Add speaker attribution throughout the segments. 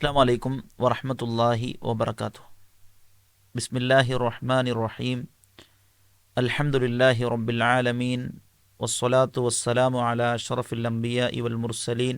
Speaker 1: അസ്സലാമു അലൈക്കും വറഹ്മത്തുള്ളാഹി വബറകാതുഹു. ബിസ്മില്ലാഹിർ റഹ്മാനിർ റഹീം. അൽഹംദുലില്ലാഹി റബ്ബിൽ ആലമീൻ. വസ്സലാത്തു വസ്സലാമു അലാ അഷ്റഫിൽ അംബിയാഇ വൽ മുർസലീൻ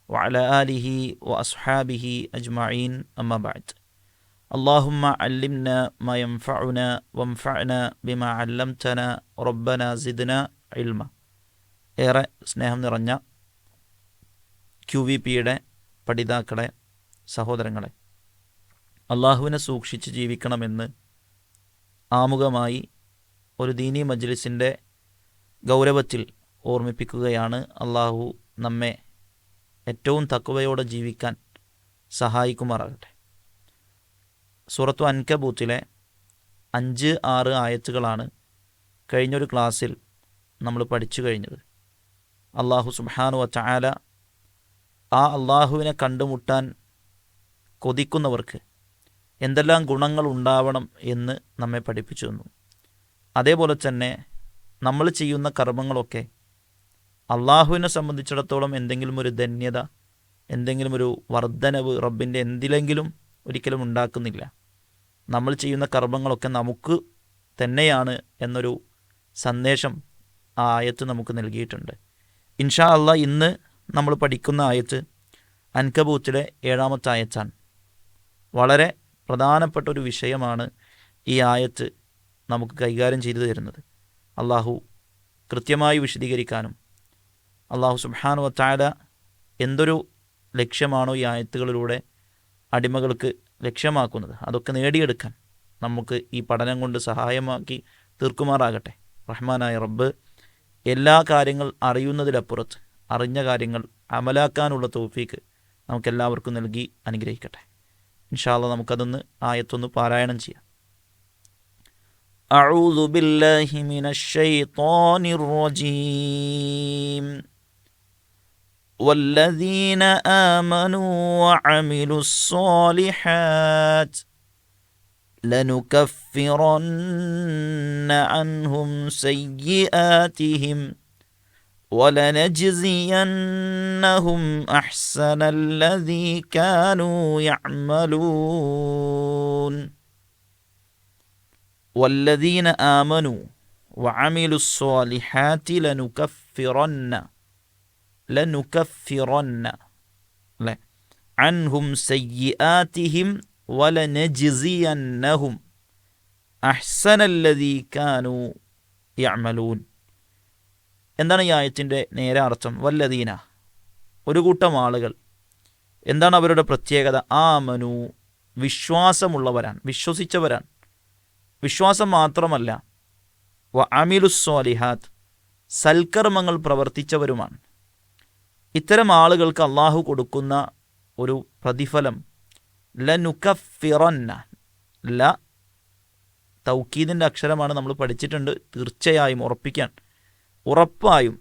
Speaker 1: വഅലാ ആലിഹി വഅസ്ഹാബിഹി അജ്മഈൻ. അമ്മാ ബഅദ്. അല്ലാഹുമ്മ അല്ലിംനാ മാ യൻഫഉനാ വൻഫഅനാ ബിമാ അല്ലംതനാ റബ്ബനാ സിദ്നാ ഇൽമ. ഏറെ സ്നേഹം നിറഞ്ഞ QVPയുടെ പഠിതാക്കളെ, സഹോദരങ്ങളെ, അള്ളാഹുവിനെ സൂക്ഷിച്ച് ജീവിക്കണമെന്ന് ആമുഖമായി ഒരു ദീനി മജ്ലിസിൻ്റെ ഗൗരവത്തിൽ ഓർമ്മിപ്പിക്കുകയാണ്. അള്ളാഹു നമ്മെ ഏറ്റവും തഖ്വയോടെ ജീവിക്കാൻ സഹായിക്കുമാറാകട്ടെ. സൂറത്തു അൻകബൂത്തിലെ 5-6 ആയത്തുകളാണ് കഴിഞ്ഞൊരു ക്ലാസ്സിൽ നമ്മൾ പഠിച്ചു കഴിഞ്ഞത്. അള്ളാഹു സുബ്ഹാനഹു വ തആല ആ അള്ളാഹുവിനെ കണ്ടുമുട്ടാൻ കൊതിക്കുന്നവർക്ക് എന്തെല്ലാം ഗുണങ്ങൾ ഉണ്ടാവണം എന്ന് നമ്മെ പഠിപ്പിച്ചു തന്നു. അതേപോലെ തന്നെ നമ്മൾ ചെയ്യുന്ന കർമ്മങ്ങളൊക്കെ അള്ളാഹുവിനെ സംബന്ധിച്ചിടത്തോളം എന്തെങ്കിലും ഒരു ധന്യത, എന്തെങ്കിലും ഒരു വർധനവ് റബ്ബിൻ്റെ എന്തിലെങ്കിലും ഒരിക്കലും ഉണ്ടാക്കുന്നില്ല. നമ്മൾ ചെയ്യുന്ന കർമ്മങ്ങളൊക്കെ നമുക്ക് തന്നെയാണ് എന്നൊരു സന്ദേശം ആ ആയത്ത് നമുക്ക് നൽകിയിട്ടുണ്ട്. ഇൻഷാ അള്ളാഹ് ഇന്ന് നമ്മൾ പഠിക്കുന്ന ആയത്ത് അൻകബൂത്തിലെ 7-ാമത്തെ ആയത്താണ്. വളരെ പ്രധാനപ്പെട്ട ഒരു വിഷയമാണ് ഈ ആയത്ത് നമുക്ക് കൈകാര്യം ചെയ്തു തരുന്നത്. അള്ളാഹു കൃത്യമായി വിശദീകരിക്കാനും അള്ളാഹു സുബ്ഹാനഹു വ തആല എന്തൊരു ലക്ഷ്യമാണോ ഈ ആയത്തുകളിലൂടെ അടിമകൾക്ക് ലക്ഷ്യമാക്കുന്നത് അതൊക്കെ നേടിയെടുക്കാൻ നമുക്ക് ഈ പഠനം കൊണ്ട് സഹായമാക്കി തീർക്കുമാറാകട്ടെ. റഹ്മാനായ റബ്ബ് എല്ലാ കാര്യങ്ങൾ അറിയുന്നതിലപ്പുറത്ത് അറിഞ്ഞ കാര്യങ്ങൾ അമലാക്കാനുള്ള തൗഫീക്ക് നമുക്കെല്ലാവർക്കും നൽകി അനുഗ്രഹിക്കട്ടെ. ഇൻഷാ അല്ലാഹ് നമുക്കതൊന്ന് ആയത്തൊന്ന് പാരായണം ചെയ്യാം. അഊദു ബില്ലാഹി മിനശ് ശൈത്വാനിർ റജീം. വല്ലദീന ആമനൂ വഅമിലുസ് സ്വാലിഹാത്ത് ലനുകഫിറന്ന അൻഹും സയ്യിആതിഹിം وَلَنَجْزِيَنَّهُمْ أَحْسَنَ الَّذِي كَانُوا يَعْمَلُونَ. وَالَّذِينَ آمَنُوا وَعَمِلُوا الصَّالِحَاتِ لَنُكَفِّرَنَّ عَنْهُمْ سَيِّئَاتِهِمْ وَلَنَجْزِيَنَّهُمْ أَحْسَنَ الَّذِي كَانُوا يَعْمَلُونَ. എന്താണ് ഈ ആയത്തിൻ്റെ നേരെ അർത്ഥം? വല്ലദീന, ഒരു കൂട്ടം ആളുകൾ. എന്താണ് അവരുടെ പ്രത്യേകത? ആമനു, വിശ്വാസമുള്ളവരാണ്, വിശ്വസിച്ചവരാണ്. വിശ്വാസം മാത്രമല്ല, വ അമിലുസ് സ്വാലിഹാത്ത്, സൽക്കർമ്മങ്ങൾ പ്രവർത്തിച്ചവരുമാണ്. ഇത്തരം ആളുകൾക്ക് അള്ളാഹു കൊടുക്കുന്ന ഒരു പ്രതിഫലം ലനുകഫിറന്ന. ല തൗക്കീദിൻ്റെ അക്ഷരമാണ്, നമ്മൾ പഠിച്ചിട്ടുണ്ട്. തീർച്ചയായും, ഉറപ്പിക്കാൻ, ഉറപ്പായും.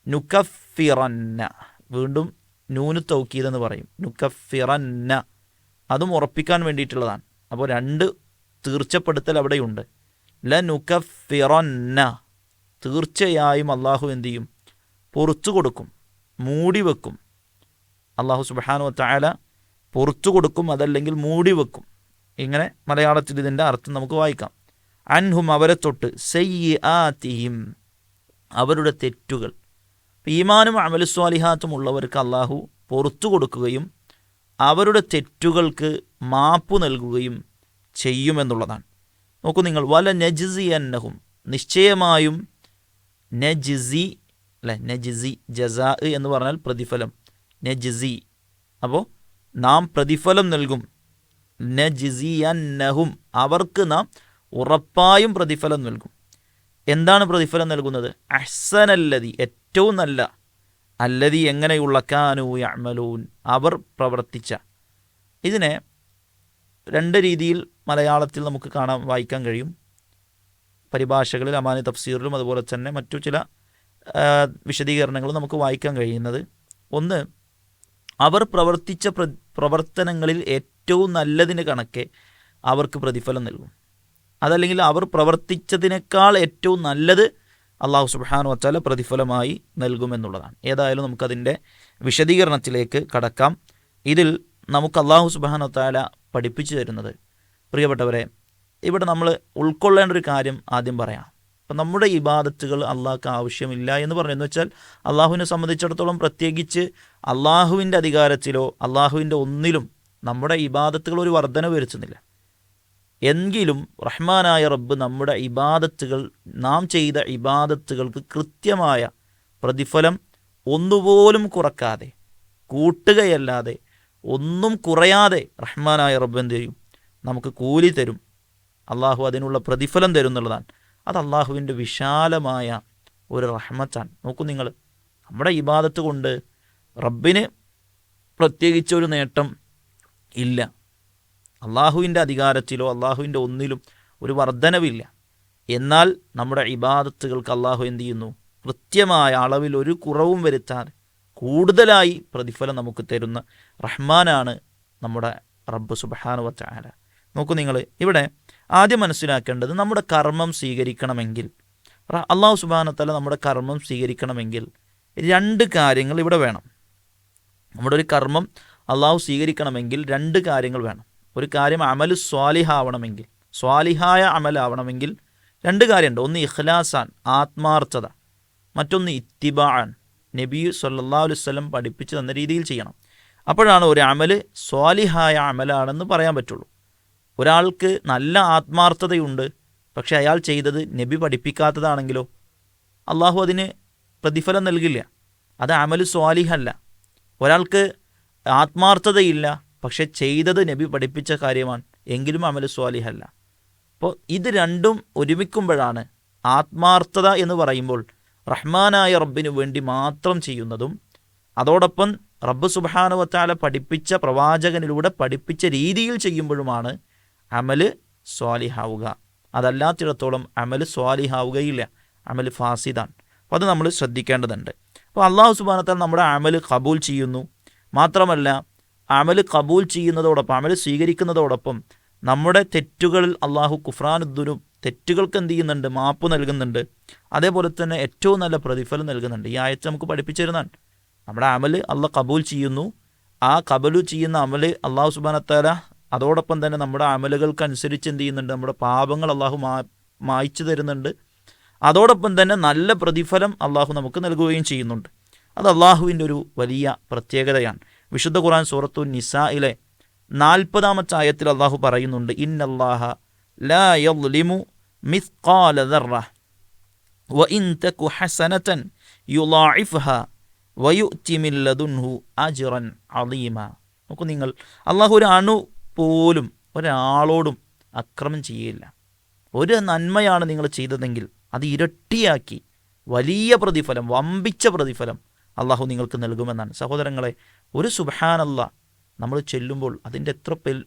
Speaker 1: നുകഫിറന്ന, വീണ്ടും നൂന് തൗക്കീദ് എന്ന് പറയും. നുകഫിറന്ന, അതും ഉറപ്പിക്കാൻ വേണ്ടിയിട്ടുള്ളതാണ്. അപ്പോൾ 2 തീർച്ചപ്പെടുത്തൽ അവിടെയുണ്ട്. ലനുകഫിറന്ന, തീർച്ചയായും അള്ളാഹു എന്തു ചെയ്യും? പുറത്തു കൊടുക്കും, മൂടി വെക്കും. അള്ളാഹു സുബ്ഹാനഹു വ തആല പുറത്തു കൊടുക്കും, അതല്ലെങ്കിൽ മൂടി വെക്കും. ഇങ്ങനെ മലയാളത്തിൽ ഇതിൻ്റെ അർത്ഥം നമുക്ക് വായിക്കാം. അൻഹും, അവരെ തൊട്ട്, സയ്യിആതിഹിം, അവരുടെ തെറ്റുകൾ. ഈമാനും അമലുസ് സ്വാലിഹാത്തും ഉള്ളവർക്ക് അള്ളാഹു പുറത്തു കൊടുക്കുകയും അവരുടെ തെറ്റുകൾക്ക് മാപ്പു നൽകുകയും ചെയ്യുമെന്നുള്ളതാണ്. നോക്കൂ നിങ്ങൾ, വല നജ്സിയന്നഹും, നിശ്ചയമായും. നജ്സി അല്ലെ, നജ്സി, ജസാ എന്ന് പറഞ്ഞാൽ പ്രതിഫലം. നജ്സി, അപ്പോൾ നാം പ്രതിഫലം നൽകും. നജ്സിയന്നഹും, അവർക്ക് നാം ഉറപ്പായും പ്രതിഫലം നൽകും. എന്താണ് പ്രതിഫലം നൽകുന്നത്? അഹ്സനല്ലതി, ഏറ്റവും നല്ല. അല്ലതി, എങ്ങനെയുള്ള. കാനൂ യഅ്മലൂൻ, അവർ പ്രവർത്തിച്ച. ഇതിനെ 2 രീതിയിൽ മലയാളത്തിൽ നമുക്ക് വായിക്കാൻ കഴിയും. പരിഭാഷകളിൽ, അമാനി തഫ്സീറിലും അതുപോലെ തന്നെ മറ്റു ചില വിശദീകരണങ്ങളും നമുക്ക് വായിക്കാൻ കഴിയുന്നത്. ഒന്ന്, അവർ പ്രവർത്തിച്ച പ്രവർത്തനങ്ങളിൽ ഏറ്റവും നല്ലതിന് കണക്കെ അവർക്ക് പ്രതിഫലം നൽകും. അതല്ലെങ്കിൽ അവർ പ്രവർത്തിച്ചതിനേക്കാൾ ഏറ്റവും നല്ലത് അള്ളാഹു സുബ്ഹാനഹു വ തആല പ്രതിഫലമായി നൽകുമെന്നുള്ളതാണ്. ഏതായാലും നമുക്കതിൻ്റെ വിശദീകരണത്തിലേക്ക് കടക്കാം. ഇതിൽ നമുക്ക് അല്ലാഹു സുബ്ഹാനഹു വ തആല പഠിപ്പിച്ചു തരുന്നത്, പ്രിയപ്പെട്ടവരെ, ഇവിടെ നമ്മൾ ഉൾക്കൊള്ളേണ്ട ഒരു കാര്യം ആദ്യം പറയാം. അപ്പം നമ്മുടെ ഇബാദത്തുകൾ അള്ളാഹ്ക്ക് ആവശ്യമില്ല എന്ന് പറഞ്ഞു. എന്ന് വെച്ചാൽ അള്ളാഹുവിനെ സംബന്ധിച്ചിടത്തോളം പ്രത്യേകിച്ച് അള്ളാഹുവിൻ്റെ അധികാരത്തിലോ അള്ളാഹുവിൻ്റെ ഒന്നിലും നമ്മുടെ ഇബാദത്തുകൾ ഒരു വർധന വരുത്തുന്നില്ല. എങ്കിലും റഹ്മാനായ റബ്ബ് നമ്മുടെ ഇബാദത്തുകൾ, നാം ചെയ്ത ഇബാദത്തുകൾക്ക് കൃത്യമായ പ്രതിഫലം ഒന്നുപോലും കുറക്കാതെ, കൂട്ടുകയല്ലാതെ ഒന്നും കുറയാതെ റഹ്മാനായ റബ്ബ് എന്ത് ചെയ്യും? നമുക്ക് കൂലി തരും. അള്ളാഹു അതിനുള്ള പ്രതിഫലം തരും എന്നുള്ളതാണ്. അത് അള്ളാഹുവിൻ്റെ വിശാലമായ ഒരു റഹ്മത്താണ്. നോക്കൂ നിങ്ങൾ, നമ്മുടെ ഇബാദത്ത് കൊണ്ട് റബ്ബിന് പ്രത്യേകിച്ചൊരു നേട്ടം ഇല്ല. അള്ളാഹുവിൻ്റെ അധികാരത്തിലോ അള്ളാഹുവിൻ്റെ ഒന്നിലും ഒരു വർധനവില്ല. എന്നാൽ നമ്മുടെ ഇബാദത്തുകൾക്ക് അള്ളാഹു എന്ത് ചെയ്യുന്നു? കൃത്യമായ അളവിൽ ഒരു കുറവും വരുത്താതെ കൂടുതലായി പ്രതിഫലം നമുക്ക് തരുന്ന റഹ്മാനാണ് നമ്മുടെ റബ്ബ് സുബ്ഹാനഹു വ തആല. നോക്കൂ നിങ്ങൾ, ഇവിടെ ആദ്യം മനസ്സിലാക്കേണ്ടത്, നമ്മുടെ കർമ്മം സ്വീകരിക്കണമെങ്കിൽ, അള്ളാഹു സുബ്ഹാനഹു വ തആല നമ്മുടെ കർമ്മം സ്വീകരിക്കണമെങ്കിൽ രണ്ട് കാര്യങ്ങൾ ഇവിടെ വേണം. നമ്മുടെ ഒരു കർമ്മം അള്ളാഹു സ്വീകരിക്കണമെങ്കിൽ രണ്ട് കാര്യങ്ങൾ വേണം. ഒരു കാര്യം അമല് സ്വാലിഹാവണമെങ്കിൽ, സ്വാലിഹായ അമലാവണമെങ്കിൽ രണ്ട് കാര്യമുണ്ട്. ഒന്ന് ഇഖ്ലാസാൻ, ആത്മാർത്ഥത. മറ്റൊന്ന് ഇത്തിബാൻ, നബി സല്ലല്ലാഹു അലൈഹി വസല്ലം പഠിപ്പിച്ചു തന്ന രീതിയിൽ ചെയ്യണം. അപ്പോഴാണ് ഒരു അമല് സ്വാലിഹായ അമലാണെന്ന് പറയാൻ പറ്റുള്ളൂ. ഒരാൾക്ക് നല്ല ആത്മാർത്ഥതയുണ്ട്, പക്ഷെ അയാൾ ചെയ്തത് നബി പഠിപ്പിക്കാത്തതാണെങ്കിലോ അള്ളാഹു അതിന് പ്രതിഫലം നൽകില്ല. അത് അമല് സ്വാലിഹല്ല. ഒരാൾക്ക് ആത്മാർത്ഥതയില്ല, പക്ഷെ ചെയ്തത് നബി പഠിപ്പിച്ച കാര്യമാണ്, എങ്കിലും അമല് സ്വാലിഹല്ല. അപ്പോൾ ഇത് രണ്ടും ഒരുമിക്കുമ്പോഴാണ് ആത്മാർത്ഥത എന്ന് പറയുമ്പോൾ റഹ്മാനായ റബ്ബിനു വേണ്ടി മാത്രം ചെയ്യുന്നതും, അതോടൊപ്പം റബ്ബ് സുബ്ഹാനഹു വ തആല പഠിപ്പിച്ച, പ്രവാചകനിലൂടെ പഠിപ്പിച്ച രീതിയിൽ ചെയ്യുമ്പോഴുമാണ് അമല് സ്വാലിഹാവുക. അതല്ലാത്തിടത്തോളം അമല് സ്വാലിഹാവുകയില്ല, അമല് ഫാസിദാണ്. അപ്പോൾ അത് നമ്മൾ ശ്രദ്ധിക്കേണ്ടതുണ്ട്. അപ്പോൾ അള്ളാഹു സുബ്ഹാനഹു വ തആല നമ്മുടെ അമല് കബൂൽ ചെയ്യുന്നു. മാത്രമല്ല, അമല് കബൂൽ ചെയ്യുന്നതോടൊപ്പം, അമല് സ്വീകരിക്കുന്നതോടൊപ്പം നമ്മുടെ തെറ്റുകളിൽ അള്ളാഹു കുഫ്രാനുദ്ദുനും, തെറ്റുകൾക്ക് എന്ത് ചെയ്യുന്നുണ്ട്? മാപ്പ് നൽകുന്നുണ്ട്. അതേപോലെ തന്നെ ഏറ്റവും നല്ല പ്രതിഫലം നൽകുന്നുണ്ട്. ഈ ആയത്ത് നമുക്ക് പഠിപ്പിച്ചു തരുന്നതാണ്. നമ്മുടെ അമല് അള്ളാഹ് കബൂൽ ചെയ്യുന്നു. ആ കബൂൽ ചെയ്യുന്ന അമല് അള്ളാഹു സുബ്ഹാനഹു വ തആല അതോടൊപ്പം തന്നെ നമ്മുടെ അമലുകൾക്കനുസരിച്ച് എന്ത് ചെയ്യുന്നുണ്ട്? നമ്മുടെ പാപങ്ങൾ അള്ളാഹു മായ്ച്ചു തരുന്നുണ്ട്. അതോടൊപ്പം തന്നെ നല്ല പ്രതിഫലം അള്ളാഹു നമുക്ക് നൽകുകയും ചെയ്യുന്നുണ്ട്. അത് അള്ളാഹുവിൻ്റെ ഒരു വലിയ പ്രത്യേകതയാണ്. വിശുദ്ധ ഖുർആൻ സൂറത്തു നിസായിലെ 40-ാമത്തെ ആയത്തിൽ അള്ളാഹു പറയുന്നുണ്ട്, ഇന്നല്ലാഹ ലാ യദ്ലിമു മിസ്ഖാല ദർറ വഇൻ തകു ഹസനതൻ യുളാഇഫ്ഹാ വയുഅതി മിൻ ലദുൻഹു അജ്റൻ അളീമ. നോക്കൂ നിങ്ങൾ, അള്ളാഹു ഒരു അണു പോലും ഒരാളോടും അക്രമം ചെയ്യില്ല. ഒരു നന്മയാണ് നിങ്ങൾ ചെയ്തതെങ്കിൽ അത് ഇരട്ടിയാക്കി വലിയ പ്രതിഫലം, വമ്പിച്ച പ്രതിഫലം അള്ളാഹു നിങ്ങൾക്ക് നൽകുമെന്നാണ്. സഹോദരങ്ങളെ, ഒരു സുബ്ഹാനല്ലാഹ് നമ്മൾ ചെല്ലുമ്പോൾ അതിൻ്റെ എത്ര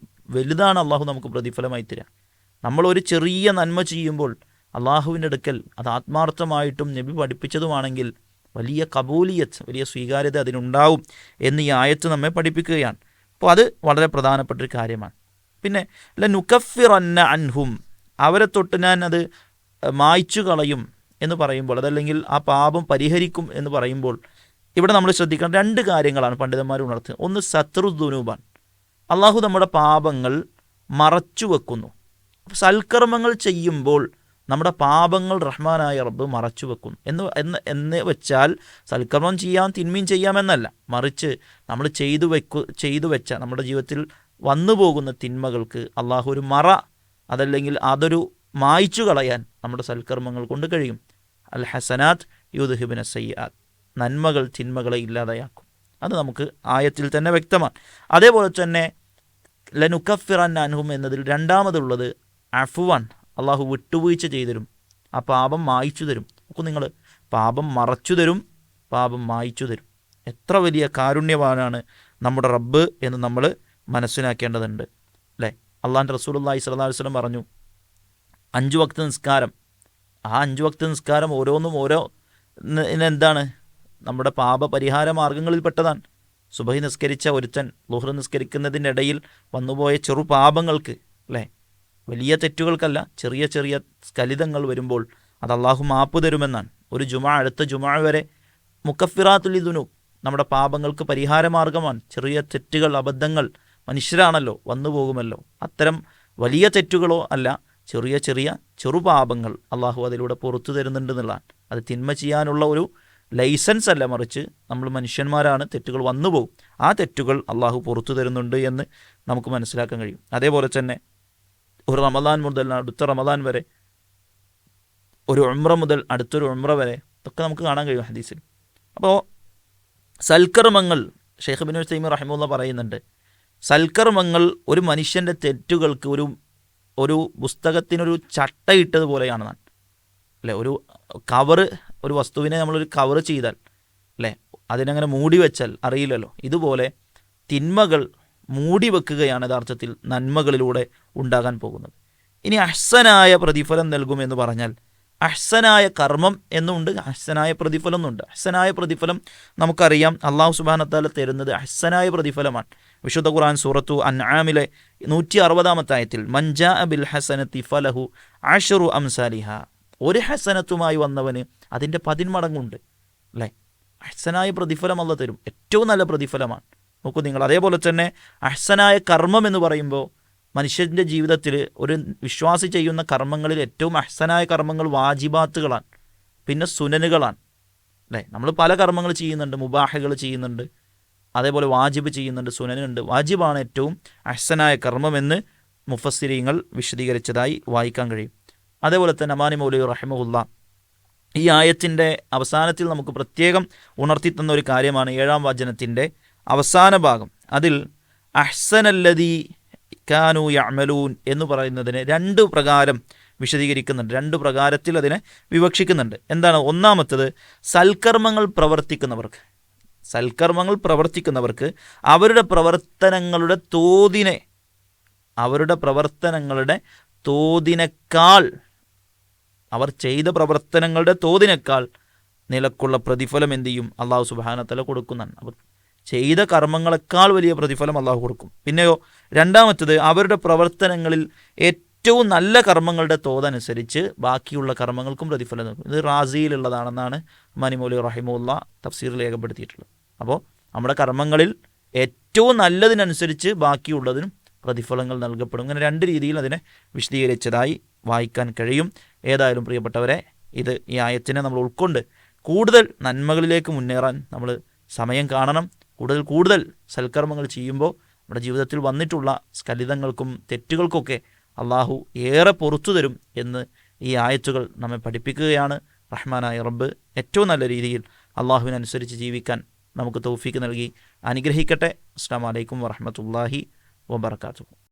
Speaker 1: വലുതാണ് അള്ളാഹു നമുക്ക് പ്രതിഫലമായി തരിക. നമ്മളൊരു ചെറിയ നന്മ ചെയ്യുമ്പോൾ അള്ളാഹുവിൻ്റെ അടുക്കൽ അത് ആത്മാർത്ഥമായിട്ടും നബി പഠിപ്പിച്ചതുമാണെങ്കിൽ വലിയ കബൂലിയത്ത്, വലിയ സ്വീകാര്യത അതിനുണ്ടാവും എന്ന് ഈ ആയത്ത് നമ്മെ പഠിപ്പിക്കുകയാണ്. അപ്പോൾ അത് വളരെ പ്രധാനപ്പെട്ടൊരു കാര്യമാണ്. പിന്നെ ലനുകഫിറന്ന അൻഹും, അവരെ തൊട്ട് ഞാൻ അത് മായ്ച്ചു കളയും എന്ന് പറയുമ്പോൾ, അതല്ലെങ്കിൽ ആ പാപം പരിഹരിക്കും എന്ന് പറയുമ്പോൾ, ഇവിടെ നമ്മൾ ശ്രദ്ധിക്കണം രണ്ട് കാര്യങ്ങളാണ് പണ്ഡിതന്മാർ ഉണർത്തുന്നത്. ഒന്ന് സത്രുദ്ദുനൂബാൻ, അള്ളാഹു നമ്മുടെ പാപങ്ങൾ മറച്ചു വെക്കുന്നു. അപ്പോൾ സൽക്കർമ്മങ്ങൾ ചെയ്യുമ്പോൾ നമ്മുടെ പാപങ്ങൾ റഹ്മാനായ റബ്ബ് മറച്ചു വെക്കുന്നു എന്ന് വെച്ചാൽ സൽക്കർമ്മം ചെയ്യാം, തിന്മയും ചെയ്യാമെന്നല്ല. മറിച്ച് നമ്മൾ ചെയ്തു വെച്ച നമ്മുടെ ജീവിതത്തിൽ വന്നു പോകുന്ന തിന്മകൾക്ക് അള്ളാഹു ഒരു മറ, അതല്ലെങ്കിൽ അതൊരു മായ്ച്ചു കളയാൻ നമ്മുടെ സൽക്കർമ്മങ്ങൾ കൊണ്ട് കഴിയും. അൽ ഹസനാത്ത് യുദ്ഹിബിന സയ്യാത്ത്, നന്മകൾ തിന്മകളെ ഇല്ലാതെയാക്കും. അത് നമുക്ക് ആയത്തിൽ തന്നെ വ്യക്തമാണ്. അതേപോലെ തന്നെ ലനുകഫിറന്ന അൻഹും എന്നതിൽ രണ്ടാമതുള്ളത് അഫ്വാൻ, അള്ളാഹു വിട്ടുവീഴ്ച ചെയ്തരും, ആ പാപം മായ്ച്ചു തരും. നോക്കൂ നിങ്ങൾ, പാപം മറച്ചു തരും, പാപം മായ്ച്ചു തരും. എത്ര വലിയ കാരുണ്യവാനാണ് നമ്മുടെ റബ്ബ് എന്ന് നമ്മൾ മനസ്സിലാക്കേണ്ടതുണ്ട്, അല്ലേ? അള്ളാഹുവിൻ്റെ റസൂലുള്ളാഹി സ്വല്ലല്ലാഹു അലൈഹി വസല്ലം പറഞ്ഞു, 5 വക്ത് നിസ്കാരം, ആ 5 വക്ത് നിസ്കാരം ഓരോന്നും ഓരോ എന്താണ്? നമ്മുടെ പാപപരിഹാര മാർഗങ്ങളിൽപ്പെട്ടതാണ്. സുബഹി നിസ്കരിച്ച ഒരുത്തൻ ളുഹ്ർ നിസ്കരിക്കുന്നതിൻ്റെ ഇടയിൽ വന്നുപോയ ചെറു പാപങ്ങൾക്ക്, അല്ലേ, വലിയ തെറ്റുകൾക്കല്ല, ചെറിയ ചെറിയ സ്ഖലിതങ്ങൾ വരുമ്പോൾ അത് അള്ളാഹു മാപ്പ് തരുമെന്നാണ്. ഒരു ജുമാ അടുത്ത ജുമാ വരെ മുക്കഫിറാത്തുൽ ദുനൂബ്, നമ്മുടെ പാപങ്ങൾക്ക് പരിഹാരമാർഗമാണ്. ചെറിയ തെറ്റുകൾ, അബദ്ധങ്ങൾ മനുഷ്യരാണല്ലോ, വന്നു പോകുമല്ലോ. അത്തരം വലിയ തെറ്റുകളോ അല്ല, ചെറിയ ചെറിയ ചെറുപാപങ്ങൾ അള്ളാഹു അതിലൂടെ പുറത്തു തരുന്നുണ്ട് എന്നുള്ളതാണ്. അത് തിന്മ ചെയ്യാനുള്ള ഒരു ലൈസൻസ് അല്ല, മറിച്ച് നമ്മൾ മനുഷ്യന്മാരാണ്, തെറ്റുകൾ വന്നു പോകും. ആ തെറ്റുകൾ അള്ളാഹു പുറത്തു തരുന്നുണ്ട് എന്ന് നമുക്ക് മനസ്സിലാക്കാൻ കഴിയും. അതേപോലെ തന്നെ ഒരു റമദാൻ മുതൽ അടുത്ത റമദാൻ വരെ, ഒരു ഉംറ മുതൽ അടുത്തൊരു ഉംറ വരെ, ഇതൊക്കെ നമുക്ക് കാണാൻ കഴിയും ഹദീസിൽ. അപ്പോൾ സൽക്കർമ്മങ്ങൾ, ഷെയ്ഖ് ഇബ്നു ഉസൈമീൻ റഹിമഹുല്ലാഹ് പറയുന്നുണ്ട്, സൽക്കർമ്മങ്ങൾ ഒരു മനുഷ്യൻ്റെ തെറ്റുകൾക്ക് ഒരു പുസ്തകത്തിനൊരു ചട്ടയിട്ടതുപോലെയാണെന്നാണ്. അല്ലേ, ഒരു കവറ്, ഒരു വസ്തുവിനെ നമ്മളൊരു കവറ് ചെയ്താൽ, അല്ലേ, അതിനങ്ങനെ മൂടി വെച്ചാൽ അറിയില്ലല്ലോ. ഇതുപോലെ തിന്മകൾ മൂടി വെക്കുകയാണ് യഥാർത്ഥത്തിൽ നന്മകളിലൂടെ ഉണ്ടാകാൻ പോകുന്നത്. ഇനി അഹ്സനായ പ്രതിഫലം നൽകുമെന്ന് പറഞ്ഞാൽ, അഹ്സനായ കർമ്മം എന്നുണ്ട്, അഹ്സനായ പ്രതിഫലം എന്നുണ്ട്. അഹ്സനായ പ്രതിഫലം നമുക്കറിയാം, അള്ളാഹു സുബ്ഹാനഹു വ തആല തരുന്നത് അഹ്സനായ പ്രതിഫലമാണ്. വിശുദ്ധ ഖുർആൻ സൂറത്തു അൻആമിലെ 160-ാമത്തെ ആയത്തിൽ മൻ ജാഅ ബിൽ ഹസനതി ഫലഹു അശ്റു അംസാലിഹ, ഒരു ഹസനത്തുമായി വന്നവന് അതിൻ്റെ 10 മടങ്ങുണ്ട്. അല്ലേ, അഹ്സനായ പ്രതിഫലം അള്ളാഹു തരും, ഏറ്റവും നല്ല പ്രതിഫലമാണ്. നോക്കൂ നിങ്ങൾ. അതേപോലെ തന്നെ അഹ്സനായ കർമ്മം എന്ന് പറയുമ്പോൾ മനുഷ്യൻ്റെ ജീവിതത്തിൽ ഒരു വിശ്വാസി ചെയ്യുന്ന കർമ്മങ്ങളിൽ ഏറ്റവും അഹ്സനായ കർമ്മങ്ങൾ വാജിബാത്തുകളാണ്, പിന്നെ സുനനുകളാണ്. അല്ലേ, നമ്മൾ പല കർമ്മങ്ങൾ ചെയ്യുന്നുണ്ട്, മുബാഹകൾ ചെയ്യുന്നുണ്ട്, അതേപോലെ വാജിബ് ചെയ്യുന്നുണ്ട്, സുനനുണ്ട്. വാജിബാണ് ഏറ്റവും അഹ്സനായ കർമ്മമെന്ന് മുഫസ്സിരീങ്ങൾ വിശദീകരിച്ചതായി വായിക്കാൻ കഴിയും. അതേപോലെ തന്നെ അമാനി മൗലവി റഹിമഹുല്ലാഹ് ഈ ആയത്തിൻ്റെ അവസാനത്തിൽ നമുക്ക് പ്രത്യേകം ഉണർത്തിത്തന്ന ഒരു കാര്യമാണ് 7-ാം വചനത്തിൻ്റെ അവസാന ഭാഗം. അതിൽ അഹ്സനല്ലദീ കാനൂ യഅമലൂൻ എന്ന് പറയുന്നതിന് 2 പ്രകാരം വിശദീകരിക്കുന്നുണ്ട്, 2 പ്രകാരത്തിൽ അതിനെ വിവക്ഷിക്കുന്നുണ്ട്. എന്താണ്? ഒന്നാമത്തത്, സൽക്കർമ്മങ്ങൾ പ്രവർത്തിക്കുന്നവർക്ക് അവരുടെ പ്രവർത്തനങ്ങളുടെ തോതിനേക്കാൾ, അവർ ചെയ്ത പ്രവർത്തനങ്ങളുടെ തോതിനേക്കാൾ നിലക്കുള്ള പ്രതിഫലം എന്ത് ചെയ്യും? അള്ളാഹു സുബ്ഹാനഹു വ തആല കൊടുക്കുന്നതാണ്. അവർ ചെയ്ത കർമ്മങ്ങളെക്കാൾ വലിയ പ്രതിഫലം അള്ളാഹു കൊടുക്കും. പിന്നെയോ രണ്ടാമത്തത്, അവരുടെ പ്രവർത്തനങ്ങളിൽ ഏറ്റവും നല്ല കർമ്മങ്ങളുടെ തോതനുസരിച്ച് ബാക്കിയുള്ള കർമ്മങ്ങൾക്കും പ്രതിഫലം നൽകും. ഇത് റാസിയിലുള്ളതാണെന്നാണ് അമാനി മൗലവി റഹിമഹുല്ലാഹ് തഫ്സീറിൽ രേഖപ്പെടുത്തിയിട്ടുള്ളത്. അപ്പോൾ നമ്മുടെ കർമ്മങ്ങളിൽ ഏറ്റവും നല്ലതിനനുസരിച്ച് ബാക്കിയുള്ളതിനും പ്രതിഫലങ്ങൾ നൽകപ്പെടും. ഇങ്ങനെ 2 രീതിയിൽ അതിനെ വിശദീകരിച്ചതായി വായിക്കാൻ കഴിയും. ഏതായാലും പ്രിയപ്പെട്ടവരെ, ഈ ആയത്തിനെ നമ്മൾ ഉൾക്കൊണ്ട് കൂടുതൽ നന്മകളിലേക്ക് മുന്നേറാൻ നമ്മൾ സമയം കാണണം. കൂടുതൽ സൽക്കർമ്മങ്ങൾ ചെയ്യുമ്പോൾ നമ്മുടെ ജീവിതത്തിൽ വന്നിട്ടുള്ള സ്ഖലിതങ്ങൾക്കും തെറ്റുകൾക്കൊക്കെ അള്ളാഹു ഏറെ പുറത്തു തരും എന്ന് ഈ ആയത്തുകൾ നമ്മെ പഠിപ്പിക്കുകയാണ്. റഹ്മാനായ റബ്ബ് ഏറ്റവും നല്ല രീതിയിൽ അള്ളാഹുവിനനുസരിച്ച് ജീവിക്കാൻ നമുക്ക് തൗഫീക്ക് നൽകി അനുഗ്രഹിക്കട്ടെ. അസ്സലാമു അലൈക്കും വറഹ്മത്തുള്ളാഹി വബറകാതുഹു.